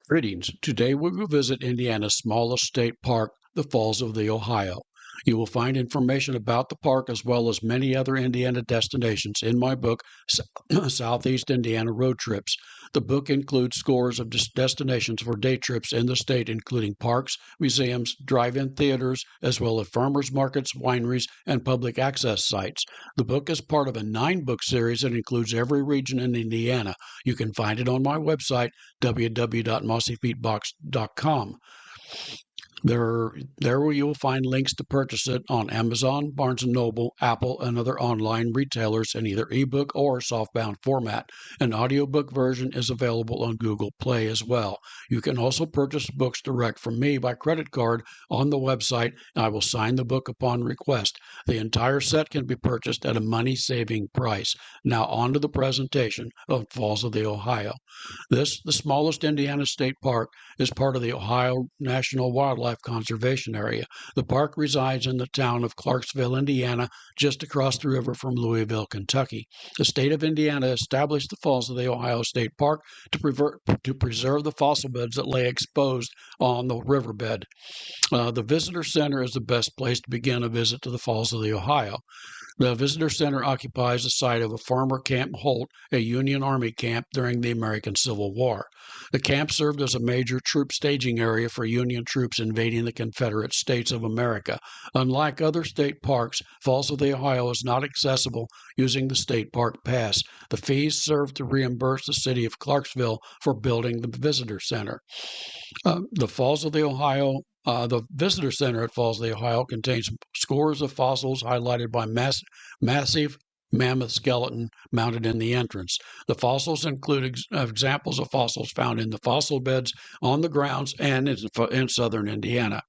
Greetings. Today we will visit Indiana's smallest state park, the Falls of the Ohio. You will find information about the park as well as many other Indiana destinations in my book, Southeast Indiana Road Trips. The book includes scores of destinations for day trips in the state, including parks, museums, drive-in theaters, as well as farmers markets, wineries, and public access sites. The book is part of a 9-book series that includes every region in Indiana. You can find it on my website, www.mossyfeetbox.com. There you will find links to purchase it on Amazon, Barnes & Noble, Apple, and other online retailers in either ebook or softbound format. An audiobook version is available on Google Play as well. You can also purchase books direct from me by credit card on the website, and I will sign the book upon request. The entire set can be purchased at a money-saving price. Now on to the presentation of Falls of the Ohio. The smallest Indiana state park, is part of the Ohio National Wildlife Conservation Area. The park resides in the town of Clarksville, Indiana, just across the river from Louisville, Kentucky. The state of Indiana established the Falls of the Ohio State Park to preserve the fossil beds that lay exposed on the riverbed. The visitor center is the best place to begin a visit to the Falls of the Ohio. The visitor center occupies the site of a former Camp Holt, a Union Army camp during the American Civil War. The camp served as a major troop staging area for Union troops invading the Confederate States of America. Unlike other state parks, Falls of the Ohio is not accessible using the State Park Pass. The fees serve to reimburse the city of Clarksville for building the visitor center. The Falls of the Ohio The visitor center at Falls of the Ohio contains scores of fossils highlighted by massive mammoth skeleton mounted in the entrance. The fossils include examples of fossils found in the fossil beds on the grounds and in southern Indiana.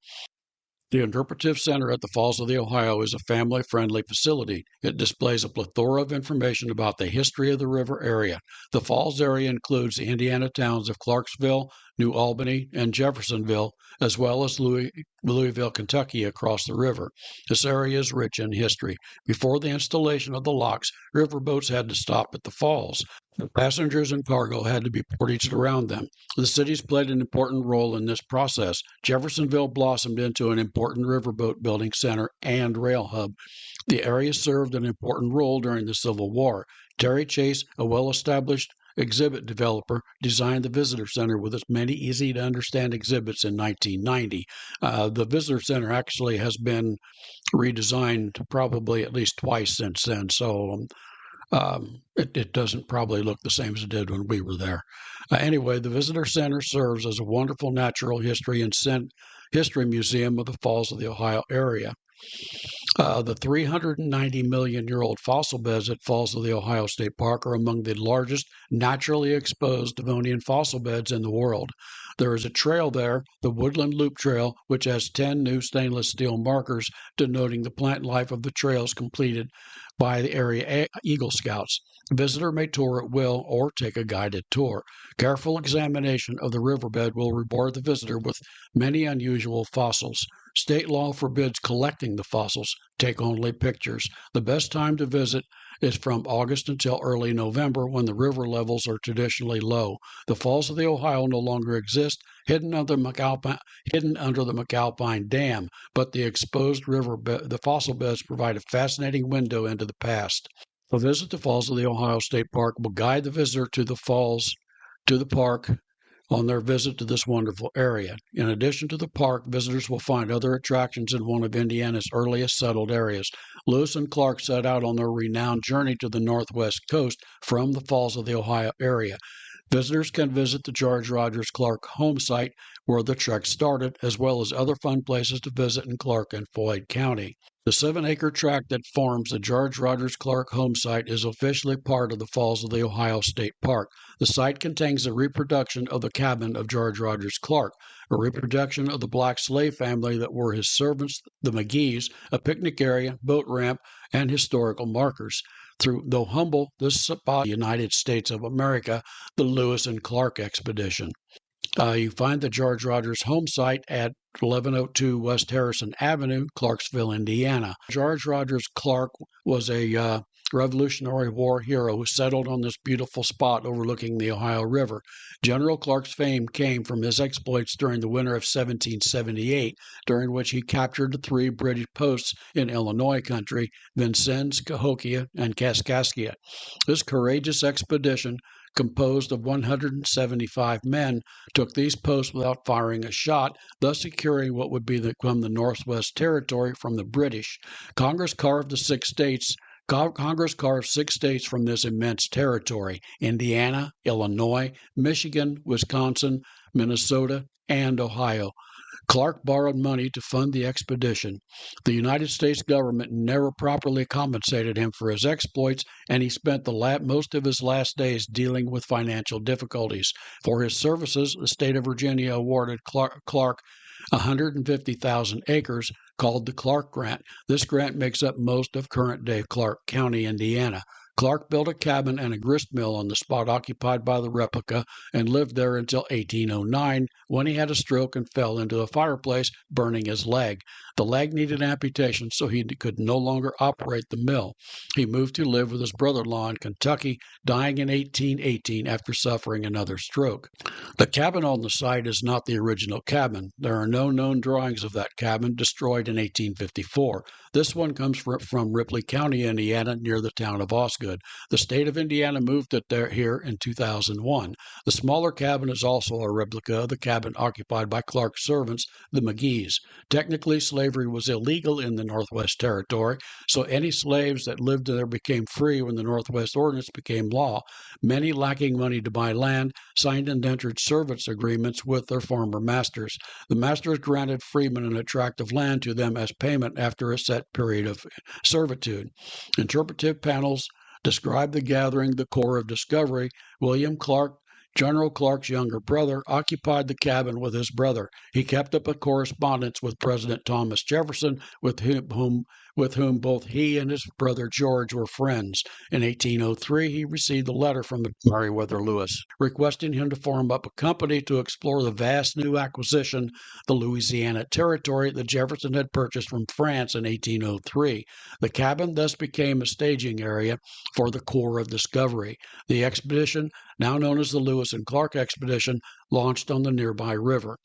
The Interpretive Center at the Falls of the Ohio is a family-friendly facility. It displays a plethora of information about the history of the river area. The Falls area includes the Indiana towns of Clarksville, New Albany, and Jeffersonville, as well as Louisville, Kentucky, across the river. This area is rich in history. Before the installation of the locks, riverboats had to stop at the falls. The passengers and cargo had to be portaged around them. The cities played an important role in this process. Jeffersonville blossomed into an important riverboat building center and rail hub. The area served an important role during the Civil War. Terry Chase, a well-established exhibit developer, designed the visitor center with its many easy-to-understand exhibits in 1990. The visitor center actually has been redesigned probably at least twice since then, so it doesn't probably look the same as it did when we were there. Anyway, the visitor center serves as a wonderful natural history and history museum of the Falls of the Ohio area. The 390-million-year-old fossil beds at Falls of the Ohio State Park are among the largest naturally exposed Devonian fossil beds in the world. There is a trail there, the Woodland Loop Trail, which has 10 new stainless steel markers denoting the plant life of the trails completed by the area Eagle Scouts. A visitor may tour at will or take a guided tour. Careful examination of the riverbed will reward the visitor with many unusual fossils. State law forbids collecting the fossils. Take only pictures. The best time to visit is from August until early November, when the river levels are traditionally low. The Falls of the Ohio no longer exist, hidden under the McAlpine Dam, but the exposed the fossil beds provide a fascinating window into the past. A visit to Falls of the Ohio State Park will guide the visitor to the park on their visit to this wonderful area. In addition to the park, visitors will find other attractions in one of Indiana's earliest settled areas. Lewis and Clark set out on their renowned journey to the northwest coast from the Falls of the Ohio area. Visitors can visit the George Rogers Clark home site where the trek started, as well as other fun places to visit in Clark and Floyd County. The 7-acre tract that forms the George Rogers Clark home site is officially part of the Falls of the Ohio State Park. The site contains a reproduction of the cabin of George Rogers Clark, a reproduction of the black slave family that were his servants, the McGees, a picnic area, boat ramp, and historical markers. Though humble, this spot, the United States of America, the Lewis and Clark expedition. You find the George Rogers home site at 1102 West Harrison Avenue, Clarksville, Indiana. George Rogers Clark was a Revolutionary War hero who settled on this beautiful spot overlooking the Ohio River. General Clark's fame came from his exploits during the winter of 1778, during which he captured the 3 British posts in Illinois country, Vincennes, Cahokia, and Kaskaskia. This courageous expedition, composed of 175 men, took these posts without firing a shot, thus securing what would become the Northwest Territory from the British. Congress carved 6 states from this immense territory: Indiana, Illinois, Michigan, Wisconsin, Minnesota, and Ohio. Clark borrowed money to fund the expedition. The United States government never properly compensated him for his exploits, and he spent most of his last days dealing with financial difficulties. For his services, the state of Virginia awarded Clark 150,000 acres, called the Clark Grant. This grant makes up most of current-day Clark County, Indiana. Clark built a cabin and a grist mill on the spot occupied by the replica and lived there until 1809, when he had a stroke and fell into a fireplace, burning his leg. The leg needed amputation, so he could no longer operate the mill. He moved to live with his brother-in-law in Kentucky, dying in 1818 after suffering another stroke. The cabin on the site is not the original cabin. There are no known drawings of that cabin, destroyed in 1854. This one comes from Ripley County, Indiana, near the town of Osgood. The state of Indiana moved it here in 2001. The smaller cabin is also a replica of the cabin occupied by Clark's servants, the McGees. Technically, slavery was illegal in the Northwest Territory, so any slaves that lived there became free when the Northwest Ordinance became law. Many, lacking money to buy land, signed indentured servants agreements with their former masters. The masters granted freemen an tract of land to them as payment after a set period of servitude. Interpretive panels describe the gathering, the Corps of Discovery. William Clark, General Clark's younger brother, occupied the cabin with his brother. He kept up a correspondence with President Thomas Jefferson, with whom both he and his brother George were friends. In 1803, he received a letter from Meriwether Lewis, requesting him to form up a company to explore the vast new acquisition, the Louisiana Territory, that Jefferson had purchased from France in 1803. The cabin thus became a staging area for the Corps of Discovery. The expedition, now known as the Lewis and Clark Expedition, launched on the nearby river.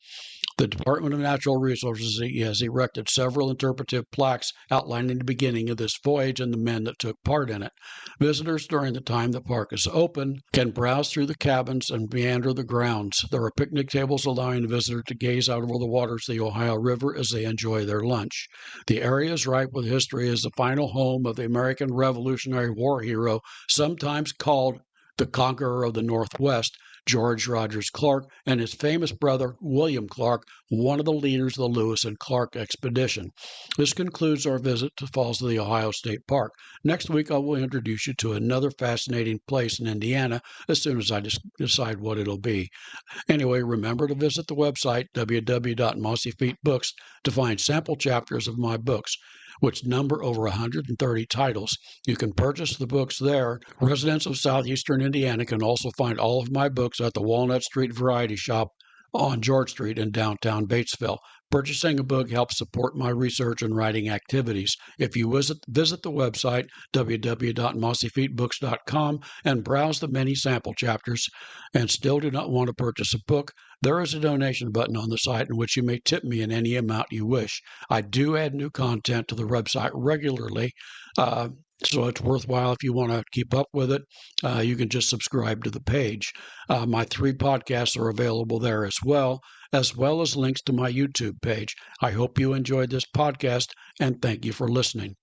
The Department of Natural Resources has erected several interpretive plaques outlining the beginning of this voyage and the men that took part in it. Visitors, during the time the park is open, can browse through the cabins and meander the grounds. There are picnic tables allowing the visitor to gaze out over the waters of the Ohio River as they enjoy their lunch. The area is ripe with history as the final home of the American Revolutionary War hero, sometimes called the Conqueror of the Northwest, George Rogers Clark, and his famous brother, William Clark, one of the leaders of the Lewis and Clark expedition. This concludes our visit to Falls of the Ohio State Park. Next week, I will introduce you to another fascinating place in Indiana as soon as I decide what it'll be. Anyway, remember to visit the website, www.mossyfeetbooks, to find sample chapters of my books, which number over 130 titles. You can purchase the books there. Residents of Southeastern Indiana can also find all of my books at the Walnut Street Variety Shop on George Street in downtown Batesville. Purchasing a book helps support my research and writing activities. If you visit the website, www.mossyfeetbooks.com, and browse the many sample chapters and still do not want to purchase a book, there is a donation button on the site in which you may tip me in any amount you wish. I do add new content to the website regularly, so it's worthwhile if you want to keep up with it. You can just subscribe to the page. My 3 podcasts are available there as well as links to my YouTube page. I hope you enjoyed this podcast, and thank you for listening.